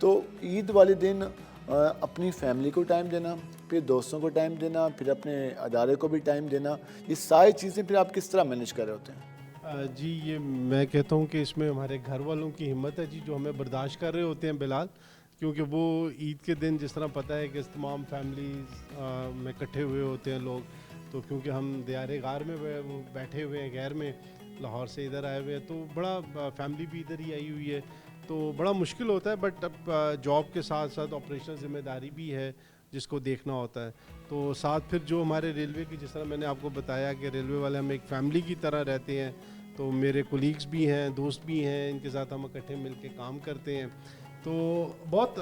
तो ईद वाले दिन अपनी फैमिली को टाइम देना, फिर दोस्तों को टाइम देना, फिर अपने अदारे को भी टाइम देना, ये सारी चीज़ें फिर आप किस तरह मैनेज कर रहे होते हैं? जी ये मैं कहता हूँ कि इसमें हमारे घर वालों की हिम्मत है जी, जो हमें बर्दाश्त कर रहे होते हैं बिलाल, क्योंकि वो ईद के दिन जिस तरह पता है कि तमाम फैमिली में इकट्ठे हुए होते हैं लोग, तो क्योंकि हम दियारे गार में बैठे हुए हैं, गैर में लाहौर से इधर आए हुए हैं, तो बड़ा फैमिली भी इधर ही आई हुई है, तो बड़ा मुश्किल होता है। बट अब जॉब के साथ साथ ऑपरेशनल ज़िम्मेदारी भी है जिसको देखना होता है, तो साथ फिर जो हमारे रेलवे की, जिस तरह मैंने आपको बताया कि रेलवे वाले हम एक फ़ैमिली की तरह रहते हैं, तो मेरे कोलीग्स भी हैं, दोस्त भी हैं, इनके साथ हम इकट्ठे मिल के काम करते हैं, तो बहुत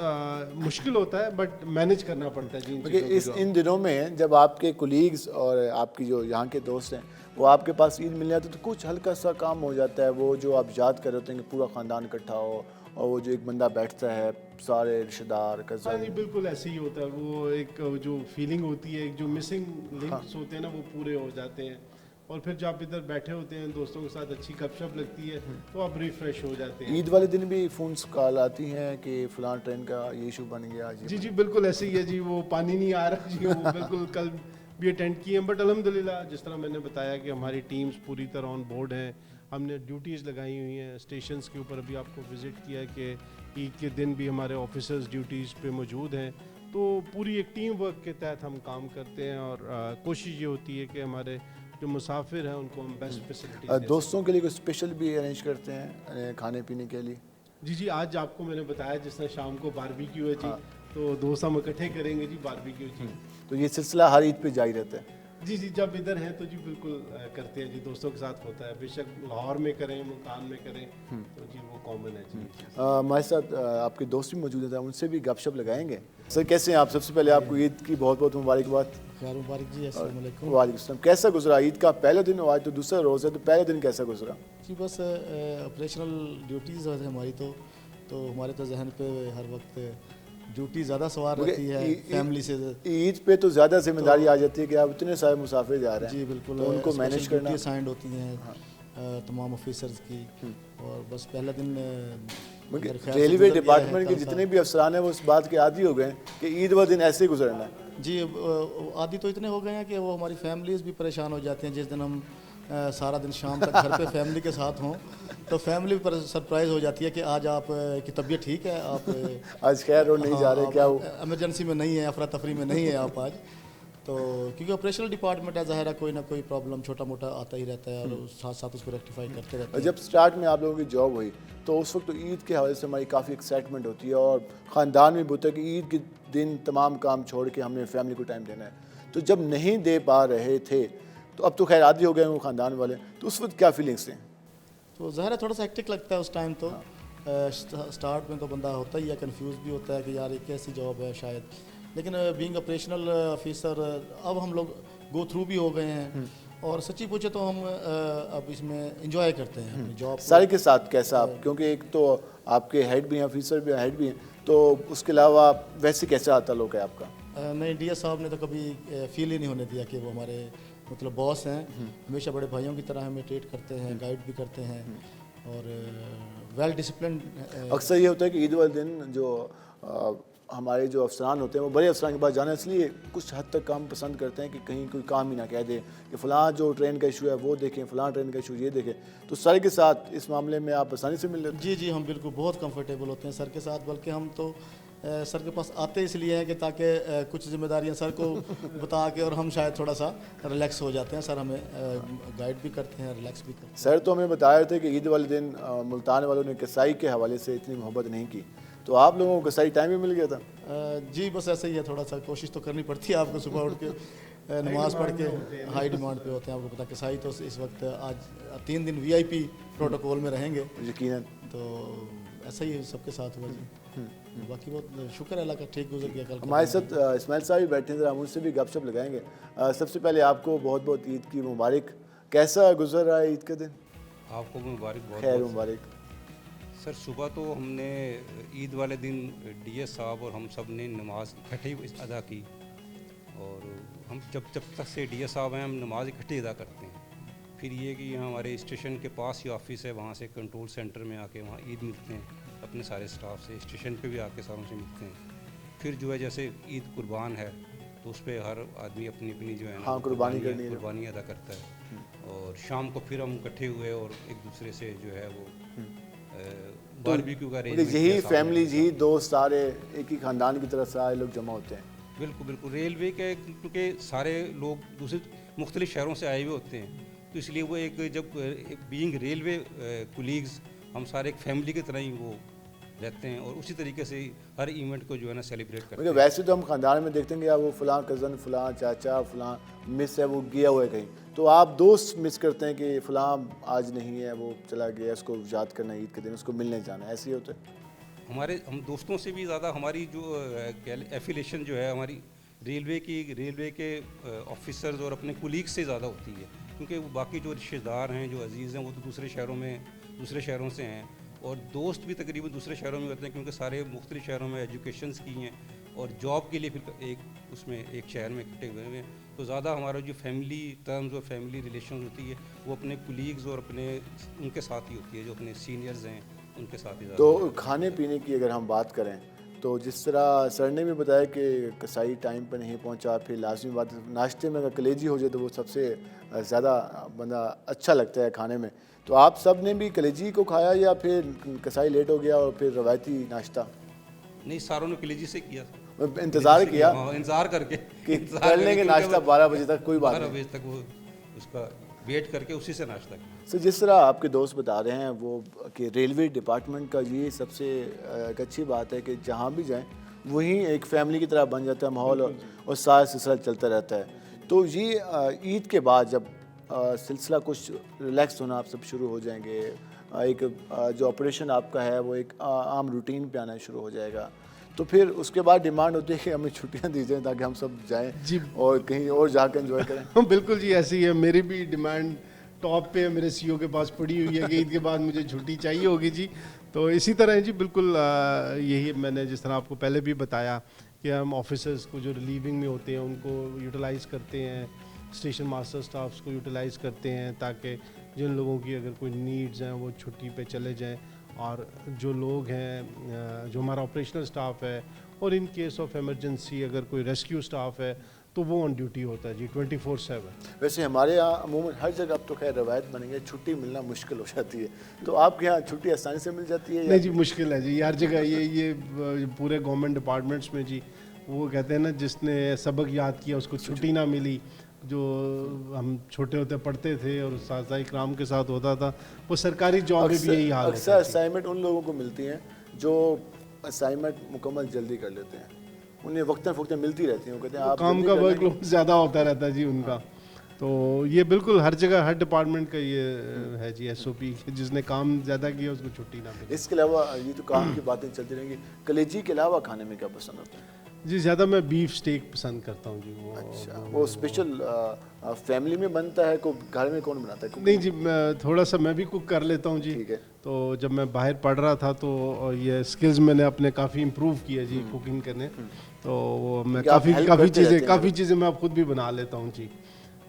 मुश्किल होता है, बट मैनेज करना पड़ता है जी। इन दिनों में जब आपके कोलीग्स और आपकी जो यहाँ के दोस्त हैं वो आपके पास ईद मिलने आते, तो कुछ हल्का सा काम हो जाता है, वो जो आप याद कर रहे होते हैं कि पूरा ख़ानदान इकट्ठा हो और वो जो एक बंदा बैठता है, सारे रिश्तेदार कज़न। बिल्कुल ऐसे ही होता है, वो एक जो फीलिंग होती है, एक जो मिसिंग लिंक्स होते हैं ना, वो पूरे हो जाते हैं, और फिर जब आप इधर बैठे होते हैं दोस्तों के साथ, अच्छी गपशप लगती है, तो आप रिफ्रेश हो जाते हैं। ईद वाले दिन भी फ़ोन कॉल आती हैं कि फ़लाँ ट्रेन का ये इशू बन गया जी। जी बिल्कुल ऐसे ही है जी, वो पानी नहीं आ रहा जी, वो बिल्कुल कल भी अटेंड किए हैं, बट अल्हम्दुलिल्लाह जिस तरह मैंने बताया कि हमारी टीम्स पूरी तरह ऑन बोर्ड हैं, हमने ड्यूटीज़ लगाई हुई हैं स्टेशंस के ऊपर। अभी आपको विज़िट किया कि ईद के दिन भी हमारे ऑफिसर्स ड्यूटीज़ पे मौजूद हैं, तो पूरी एक टीम वर्क के तहत हम काम करते हैं, और कोशिश ये होती है कि हमारे जो मुसाफिर हैं उनको हम बेस्ट फैसिलिटी। दोस्तों के लिए कोई स्पेशल भी अरेंज करते हैं खाने पीने के लिए? जी आज आपको मैंने बताया जिस तरह शाम को बारबेक्यू है जी, तो दोस्त हम इकट्ठे करेंगे जी बारबेक्यू जी। तो ये सिलसिला हर ईद पे जारी रहता है? जी जी, जब इधर हैं तो जी बिल्कुल करते हैं जी, दोस्तों के साथ होता है, बेशक लाहौर में करें, मुल्तान में करें, तो जी वो कॉमन है जी। हमारे साथ आपके दोस्त भी मौजूद हैं, उनसे भी गपशप लगाएंगे। सर कैसे हैं आप? सबसे पहले आपको ईद की बहुत बहुत मुबारकबाद। खैर मुबारक जी, अस्सलाम वालेकुम। वालेकुम सलाम। कैसा गुजरा ईद का पहला दिन? और आज तो दूसरा रोज़ है, तो पहला दिन कैसा गुजरा? जी बस ऑपरेशनल ड्यूटीज़ है हमारी, तो हमारे तो जहन पे हर वक्त ड्यूटी ज़्यादा सवार रहती है फैमिली से। ईद पे तो ज़्यादा जिम्मेदारी आ जाती है कि आप इतने सारे मुसाफिर जा रहे हैं। जी बिल्कुल, तो उनको मैनेज करना असाइंड होती हैं तमाम ऑफिसर्स की। और बस पहला दिन रेलवे डिपार्टमेंट के जितने भी अफसरान हैं वो इस बात के आदी हो गए हैं कि ईद वाले दिन ऐसे ही गुजरना है। जी आदि तो इतने हो गए हैं कि वो हमारी फैमिलीज़ भी परेशान हो जाती हैं जिस दिन हम सारा दिन शाम तक घर पे फैमिली के साथ हों, तो फैमिली पर सरप्राइज़ हो जाती है कि आज आप की तबीयत ठीक है, आप आज खैर और नहीं जा रहे, क्या हो एमरजेंसी में नहीं है, अफरा तफरी में नहीं है आप आज। तो क्योंकि ऑपरेशनल डिपार्टमेंट है, ज़ाहिर है कोई ना कोई प्रॉब्लम छोटा मोटा आता ही रहता है और साथ साथ उसको रेक्टिफाई करते रहते हैं। जब स्टार्ट में आप लोगों की जॉब हुई तो उस वक्त तो ईद के हवाले से हमारी काफ़ी एक्साइटमेंट होती है और ख़ानदान में भी होता है कि ईद के दिन तमाम काम छोड़ के हमने फैमिली को टाइम देना है। तो जब नहीं दे पा रहे थे तो अब तो खैर आदी हो गए वो ख़ानदान वाले, तो उस वक्त क्या फीलिंग्स थी? तो ज़ाहिर है थोड़ा सा हेक्टिक लगता है उस टाइम तो। स्टार्ट में तो बंदा होता ही है, कंफ्यूज भी होता है कि यार ये कैसी जॉब है शायद, लेकिन बीइंग ऑपरेशनल ऑफिसर अब हम लोग गो थ्रू भी हो गए हैं और सच्ची पूछे तो हम अब इसमें इंजॉय करते हैं अपनी जॉब सारे के साथ। कैसा आप, क्योंकि एक तो आपके हेड भी हैं, ऑफिसर भी हेड भी हैं, तो उसके अलावा वैसे कैसा ताल्लुक है आपका? नहीं, डीएस साहब ने तो कभी फील ही नहीं होने दिया कि वो हमारे मतलब बॉस हैं। हमेशा बड़े भाइयों की तरह हमें ट्रीट करते हैं, गाइड भी करते हैं और वेल डिसिप्लिन। अक्सर ये होता है कि ईद वाले दिन जो हमारे जो अफसरान होते हैं वो बड़े अफसरान के पास जाना इसलिए कुछ हद तक काम पसंद करते हैं कि कहीं कोई काम ही ना कह दे कि फ़लाँ जो ट्रेन का इशू है वो देखें, फ़लाँ ट्रेन का इशू ये देखें। तो सर के साथ इस मामले में आप आसानी से मिल लेते हैं? जी जी, हम बिल्कुल बहुत कंफर्टेबल होते हैं सर के साथ, बल्कि हम तो सर के पास आते इसलिए हैं कि ताकि कुछ जिम्मेदारियां सर को बता के और हम शायद थोड़ा सा रिलैक्स हो जाते हैं। सर हमें गाइड भी करते हैं, रिलैक्स भी करते हैं। सर तो हमें बता रहे थे कि ईद वाले दिन मुल्तान वालों ने कसाई के हवाले से इतनी मोहब्बत नहीं की, तो आप लोगों को कसाई टाइम भी मिल गया था? जी बस ऐसा ही है, थोड़ा सा कोशिश तो करनी पड़ती है आपको। सुबह उठ के नमाज़ पढ़ के हाई डिमांड पे होते हैं, आपको पता कसाई तो इस वक्त आज 3 दिन VIP प्रोटोकॉल में रहेंगे यकीनन। तो ऐसा ही सबके साथ हुआ जी। बाकी बहुत शुक्र है अल्लाह का, ठीक गुजर गया। कल हमारे साथ इस्माइल साहब भी बैठे हैं, हम उनसे भी गपशप लगाएंगे। सबसे पहले आपको बहुत बहुत ईद की मुबारक। कैसा गुजर रहा है ईद का दिन? आपको मुबारक, बहुत खैर बहुत मुबारक। सर सुबह तो हमने ईद वाले दिन डीएस साहब और हम सब ने नमाज इकट्ठे अदा की और हम जब तक से डीएस साहब हैं हम नमाज इकट्ठे अदा करते हैं। फिर ये कि यहाँ हमारे स्टेशन के पास ही ऑफिस है, वहाँ से कंट्रोल सेंटर में आके वहाँ ईद मिलते हैं अपने सारे स्टाफ से, स्टेशन पे भी आके सारों से मिलते हैं। फिर जो है जैसे ईद कुर्बान है तो उस पर हर आदमी अपनी अपनी जो है ना कुर्बानी अदा करता है और शाम को फिर हम इकट्ठे हुए और एक दूसरे से जो है वो बारबेक्यू का अरेंजमेंट। यही फैमिली, यही दोस्त सारे एक ही ख़ानदान की तरफ से आए लोग जमा होते हैं। बिल्कुल बिल्कुल। रेलवे के क्योंकि सारे लोग दूसरे मुख्तलिफ शहरों से आए हुए होते हैं, तो इसलिए वो एक जब बीइंग रेलवे कुलीग्स हम सारे एक फैमिली की तरह ही वो रहते हैं और उसी तरीके से हर इवेंट को जो है ना सेलिब्रेट करते हैं। वैसे तो हम ख़ानदान में देखते हैं कि आप वो फ़लाँ कज़न, फ़लाँ चाचा, फ़लाँ मिस है वो गया हुआ है कहीं, तो आप दोस्त मिस करते हैं कि फ़लाँ आज नहीं है, वो चला गया, उसको याद करना ईद के दिन, उसको मिलने जाना है, ऐसे ही होता है? हम दोस्तों से भी ज़्यादा हमारी जो एफिलेशन जो है हमारी रेलवे के ऑफिसर्स और अपने कुलीग्स से ज़्यादा होती है, क्योंकि वो बाकी जो रिश्तेदार हैं, जो अजीज़ हैं, वो तो दूसरे शहरों से हैं और दोस्त भी तकरीबन दूसरे शहरों में होते हैं, क्योंकि सारे मुख्तलिफ शहरों में एजुकेशंस की हैं और जॉब के लिए फिर एक शहर में इकट्ठे हुए हैं। तो ज़्यादा हमारा जो फैमिली टर्म्स और फैमिली रिलेशन होती है वो अपने कुलीग्स और उनके साथ ही होती है, जो अपने सीनियर्स हैं उनके साथ ही। तो खाने पीने की अगर हम बात करें तो जिस तरह सर ने भी बताया कि कसाई टाइम पर नहीं पहुंचा, फिर लाजमी बात नाश्ते में अगर कलेजी हो जाए तो वो सबसे ज़्यादा बंदा अच्छा लगता है खाने में। तो आप सब ने भी कलेजी को खाया या फिर कसाई लेट हो गया और फिर रवायती नाश्ता? नहीं, सारों ने कलेजी से किया, इंतज़ार किया, इंतज़ार करके कि कर लेंगे नाश्ता 12 बजे तक, कोई बात नहीं, 12 बजे तक वो उसका वेट करके उसी से नाश्ता किया। सर जिस तरह आपके दोस्त बता रहे हैं वो कि रेलवे डिपार्टमेंट का ये सबसे एक अच्छी बात है कि जहाँ भी जाएं वहीं एक फैमिली की तरह बन जाता है माहौल और सारा सिलसिला चलता रहता है। تو یہ عید کے بعد جب سلسلہ کچھ ریلیکس ہونا آپ سب شروع ہو جائیں گے, ایک جو آپریشن آپ کا ہے وہ ایک عام روٹین پہ آنا شروع ہو جائے گا, تو پھر اس کے بعد ڈیمانڈ ہوتی ہے کہ ہمیں چھٹیاں دی جائیں تاکہ ہم سب جائیں جی اور کہیں اور جا کے انجوائے کریں. بالکل جی ایسی ہے, میری بھی ڈیمانڈ ٹاپ پہ میرے سی او کے پاس پڑی ہوئی ہے کہ عید کے بعد مجھے چھٹی چاہیے ہوگی جی. تو اسی طرح ہے جی بالکل یہی میں نے جس طرح آپ کو پہلے بھی بتایا کہ ہم آفیسرز کو جو ریلیونگ میں ہوتے ہیں ان کو یوٹیلائز کرتے ہیں, اسٹیشن ماسٹر سٹافس کو یوٹیلائز کرتے ہیں تاکہ جن لوگوں کی اگر کوئی نیڈز ہیں وہ چھٹی پہ چلے جائیں, اور جو لوگ ہیں جو ہمارا آپریشنل سٹاف ہے اور ان کیس آف ایمرجنسی اگر کوئی ریسکیو سٹاف ہے تو وہ آن ڈیوٹی ہوتا ہے جی 24/7. ویسے ہمارے یہاں عموماً ہر جگہ اب تو خیر روایت بنی ہے, چھٹی ملنا مشکل ہو جاتی ہے, تو آپ کے یہاں چھٹی آسانی سے مل جاتی ہے؟ نہیں جی مشکل ہے جی ہر جگہ, یہ پورے گورنمنٹ ڈپارٹمنٹس میں جی وہ کہتے ہیں نا جس نے سبق یاد کیا اس کو چھٹی نہ ملی. جو ہم چھوٹے ہوتے پڑھتے تھے اور اساتذہ اکرام کے ساتھ ہوتا تھا وہ سرکاری جاب میں بھی یہی حال اکثر ہوتا ہے. اسائنمنٹ ان لوگوں کو ملتی ہیں جو اسائنمنٹ مکمل جلدی کر لیتے ہیں, انہیں وقتاً فوقتاً ملتی رہتی ہیں, وہ کہتے ہیں آپ کام کا ورک لوڈ زیادہ ہوتا رہتا ہے جی ان کا. تو یہ بالکل ہر جگہ ہر ڈپارٹمنٹ کا یہ ہے جی ایس او پی, جس نے کام زیادہ کیا اس کو چھٹی نہ ملے. اس کے علاوہ یہ تو کام کی باتیں چلتی رہیں گی, کلیجی کے علاوہ کھانے میں کیا پسند ہوتا ہے؟ جی زیادہ میں بیف اسٹیک پسند کرتا ہوں جی. وہ اچھا, وہ اسپیشل فیملی میں بنتا ہے, کو گھر میں کون بناتا ہے؟ نہیں جی تھوڑا سا میں بھی کوک کر لیتا ہوں جی. ٹھیک ہے. تو جب میں باہر پڑھ رہا تھا تو یہ اسکلز میں نے اپنے کافی امپروو کیا جی کوکنگ کرنے, تو وہ میں کافی چیزیں میں اب خود بھی بنا لیتا ہوں جی.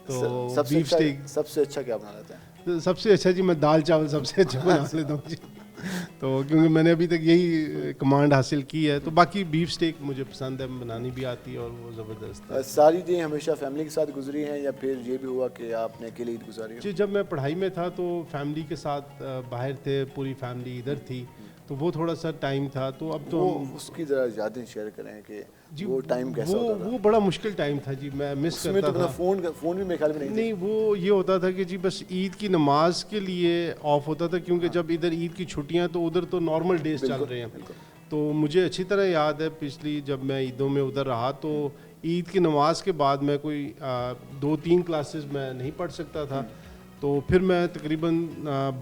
تو بیف اسٹیک سب سے اچھا کیا بنا لیتے ہیں؟ سب سے اچھا جی میں دال چاول سب سے اچھا بنا لیتا ہوں جی. تو کیونکہ میں نے ابھی تک یہی کمانڈ حاصل کی ہے, تو باقی بیف اسٹیک مجھے پسند ہے, بنانی بھی آتی ہے اور وہ زبردست ہے. ساری دن ہمیشہ فیملی کے ساتھ گزری ہیں یا پھر یہ بھی ہوا کہ آپ نے اکیلے عید گزاری؟ جی جب میں پڑھائی میں تھا تو فیملی کے ساتھ باہر تھے, پوری فیملی ادھر تھی, تو وہ تھوڑا سا ٹائم تھا. تو اب تو اس کی ذرا یادیں شیئر کریں کہ وہ ٹائم کیسا ہوتا تھا؟ وہ بڑا مشکل ٹائم تھا جی, میں مس کرتا تھا. فون بھی میرے خیال میں نہیں, وہ یہ ہوتا تھا کہ جی بس عید کی نماز کے لیے آف ہوتا تھا, کیونکہ جب ادھر عید کی چھٹیاں تو ادھر تو نارمل ڈیز چل رہے ہیں. تو مجھے اچھی طرح یاد ہے پچھلی جب میں عیدوں میں ادھر رہا تو عید کی نماز کے بعد میں کوئی 2-3 کلاسز میں نہیں پڑھ سکتا تھا, تو پھر میں تقریباً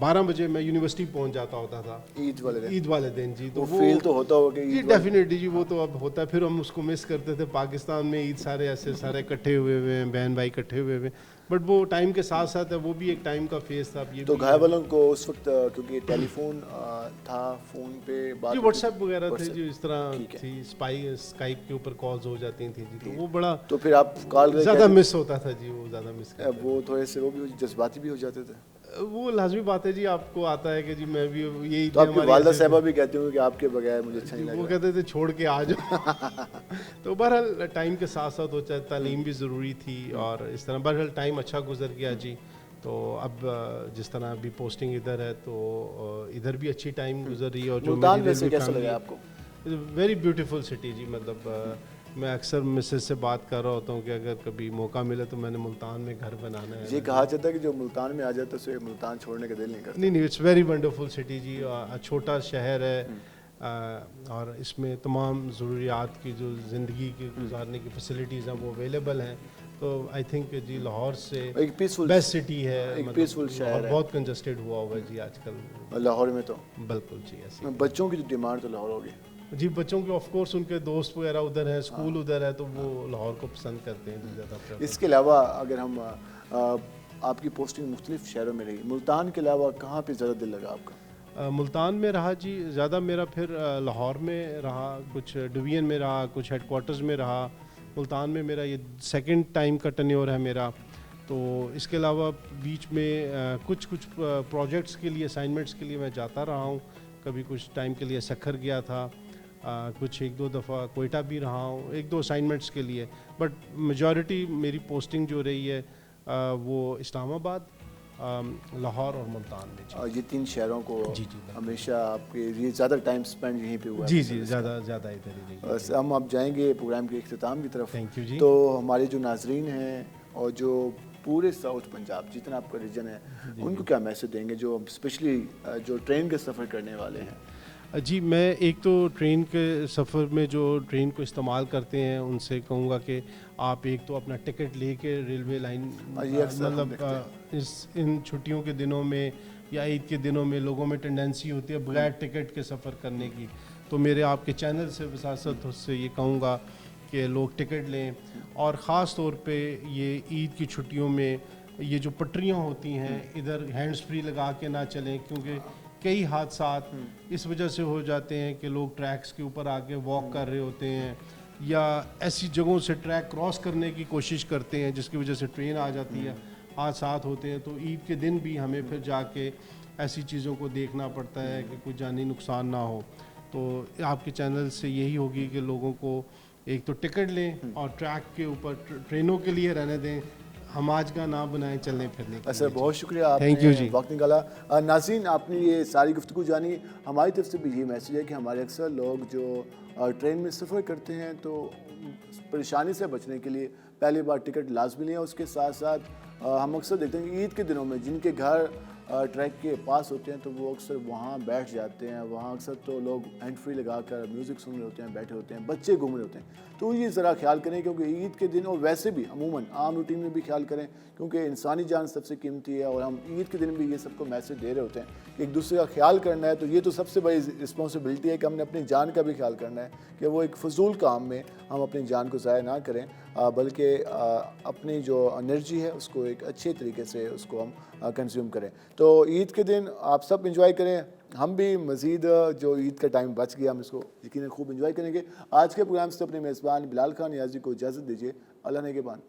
12 بجے میں یونیورسٹی پہنچ جاتا ہوتا تھا عید والے دن جی. تو فیل تو ہوتا ہوگا جی ڈیفینیٹلی جی, وہ تو اب ہوتا ہے. پھر ہم اس کو مس کرتے تھے, پاکستان میں عید سارے ایسے سارے اکٹھے ہوئے ہوئے ہیں, بہن بھائی اکٹھے ہوئے ہوئے, بٹ وہ ٹائم کے ساتھ ساتھ ہے وہ بھی ایک ٹائم کا فیز تھا. یہ تو گھر والوں کو اس وقت کیونکہ ٹیلی فون تھا, فون پہ بات جی واٹس ایپ وغیرہ تھے جی, اس طرح تھی, اسکائپ کے اوپر کالز ہو جاتی تھیں جی, تو وہ بڑا تو پھر آپ کال زیادہ مس ہوتا تھا جی, وہ زیادہ مس کرتے. وہ تھوڑے سے وہ بھی جذباتی بھی ہو جاتے تھے. وہ لازمی بات ہے جی, آپ کو آتا ہے کہ جی میں بھی یہی. تو آپ کی والدہ صاحبہ بھی کہتے ہوں کہ آپ کے بغیر مجھے اچھا نہیں لگا, وہ کہتے تھے چھوڑ کے آ جاؤ. تو بہرحال ٹائم کے ساتھ ساتھ ہو چاہے تعلیم بھی ضروری تھی اور اس طرح, بہرحال ٹائم اچھا گزر گیا جی. تو اب جس طرح ابھی پوسٹنگ ادھر ہے تو ادھر بھی اچھی ٹائم گزر رہی ہے. اور جو ملتان میں سے کیسا لگا آپ کو؟ ویری بیوٹیفل سٹی جی, مطلب میں اکثر مسز سے بات کر رہا ہوتا ہوں کہ اگر کبھی موقع ملے تو میں نے ملتان میں گھر بنانا ہے. یہ کہا جاتا ہے کہ جو ملتان میں آ جاتا ہے اسے ملتان چھوڑنے کا دل نہیں کرتا. نہیں, اٹس ویری ونڈرفل سٹی جی, چھوٹا شہر ہے اور اس میں تمام ضروریات کی جو زندگی کے گزارنے کی فیسلٹیز ہیں وہ اویلیبل ہیں. تو آئی تھنک جی لاہور سے ایک پیسفل بیسٹ سٹی ہے, ایک پیسفل شہر ہے. بہت کنجسٹڈ ہوا ہوا ہے جی آج کل لاہور میں. تو بالکل جی ایسے بچوں کی جو ڈیمانڈ تو لاہور ہوگی جی, بچوں کے آف کورس ان کے دوست وغیرہ ادھر ہیں, اسکول ادھر ہے, تو وہ لاہور کو پسند کرتے ہیں زیادہ. اس کے علاوہ اگر ہم آپ کی پوسٹنگ مختلف شہروں میں رہی, ملتان کے علاوہ کہاں پہ زیادہ دل لگا آپ کا؟ ملتان میں رہا جی زیادہ میرا, پھر لاہور میں رہا, کچھ ڈویژن میں رہا, کچھ ہیڈ کوارٹرز میں رہا. ملتان میں میرا یہ 2nd ٹائم کا ٹینیور ہے میرا. تو اس کے علاوہ بیچ میں کچھ پروجیکٹس کے لیے, اسائنمنٹس کے لیے میں جاتا رہا ہوں. کبھی کچھ ٹائم کے لیے سکھر گیا تھا, کچھ 1-2 دفعہ کوئٹہ بھی رہا ہوں 1-2 اسائنمنٹس کے لیے. بٹ میجورٹی میری پوسٹنگ جو رہی ہے وہ اسلام آباد, لاہور اور ملتان میں. یہ 3 شہروں کو ہمیشہ آپ کے یہ زیادہ ٹائم سپینڈ یہیں پہ ہوا؟ جی زیادہ ادھر ہی رہی. ہم اب جائیں گے پروگرام کے اختتام کی طرف. تھینک یو جی. تو ہمارے جو ناظرین ہیں اور جو پورے ساؤتھ پنجاب جتنا آپ کا ریجن ہے ان کو کیا میسج دیں گے, جو اسپیشلی جو ٹرین کا سفر کرنے والے ہیں, جی میں ایک تو ٹرین کے سفر میں جو ٹرین کو استعمال کرتے ہیں ان سے کہوں گا کہ آپ ایک تو اپنا ٹکٹ لے کے ریلوے لائن یہ اکثر ہم مطلب دیکھتے ان چھٹیوں کے دنوں میں یا عید کے دنوں میں لوگوں میں ٹینڈنسی ہوتی ہے بغیر ٹکٹ کے سفر کرنے کی. تو میرے آپ کے چینل سے وساست سے یہ کہوں گا کہ لوگ ٹکٹ لیں, اور خاص طور پہ یہ عید کی چھٹیوں میں یہ جو پٹریاں ہوتی ہیں ادھر ہینڈز فری لگا کے نہ چلیں, کیونکہ کئی حادثات اس وجہ سے ہو جاتے ہیں کہ لوگ ٹریکس کے اوپر آ کے واک کر رہے ہوتے ہیں یا ایسی جگہوں سے ٹریک کراس کرنے کی کوشش کرتے ہیں جس کی وجہ سے ٹرین آ جاتی ہے, حادثات ہوتے ہیں. تو عید کے دن بھی ہمیں پھر جا کے ایسی چیزوں کو دیکھنا پڑتا ہے کہ کوئی جانی نقصان نہ ہو. تو آپ کے چینل سے یہی ہوگی کہ لوگوں کو ایک تو ٹکٹ لیں اور ٹریک کے اوپر ٹرینوں کے لیے رہنے دیں, ہم آج کا نہ بنائیں چلنے پھرنے کے سر. لیے. بہت شکریہ آپ Thank you نے جی. وقت نکالا. ناظرین آپ نے یہ ساری گفتگو جانی. ہماری طرف سے بھی یہ میسیج ہے کہ ہمارے اکثر لوگ جو ٹرین میں سفر کرتے ہیں تو پریشانی سے بچنے کے لیے پہلی بار ٹکٹ لازمی لیں. اس کے ساتھ ساتھ ہم اکثر دیکھتے ہیں کہ عید کے دنوں میں جن کے گھر ٹریک کے پاس ہوتے ہیں تو وہ اکثر وہاں بیٹھ جاتے ہیں. وہاں اکثر تو لوگ ہینڈ فری لگا کر میوزک سن رہے ہوتے ہیں, بیٹھے ہوتے ہیں, بچے گھوم رہے ہوتے ہیں. تو یہ ذرا خیال کریں کیونکہ عید کے دن اور ویسے بھی عموماً عام روٹین میں بھی خیال کریں کیونکہ انسانی جان سب سے قیمتی ہے, اور ہم عید کے دن بھی یہ سب کو میسج دے رہے ہوتے ہیں کہ ایک دوسرے کا خیال کرنا ہے. تو یہ تو سب سے بڑی رسپانسبلٹی ہے کہ ہم نے اپنی جان کا بھی خیال کرنا ہے کہ وہ ایک فضول کام میں ہم اپنی جان کو ضائع نہ کریں, بلکہ اپنی جو انرجی ہے اس کو ایک اچھے طریقے سے اس کو ہم کنزیوم کریں. تو عید کے دن آپ سب انجوائے کریں. ہم بھی مزید جو عید کا ٹائم بچ گیا ہم اس کو یقیناً خوب انجوائے کریں گے. آج کے پروگرام سے اپنے میزبان بلال خان نیازی کو اجازت دیجیے. اللہ نگہبان.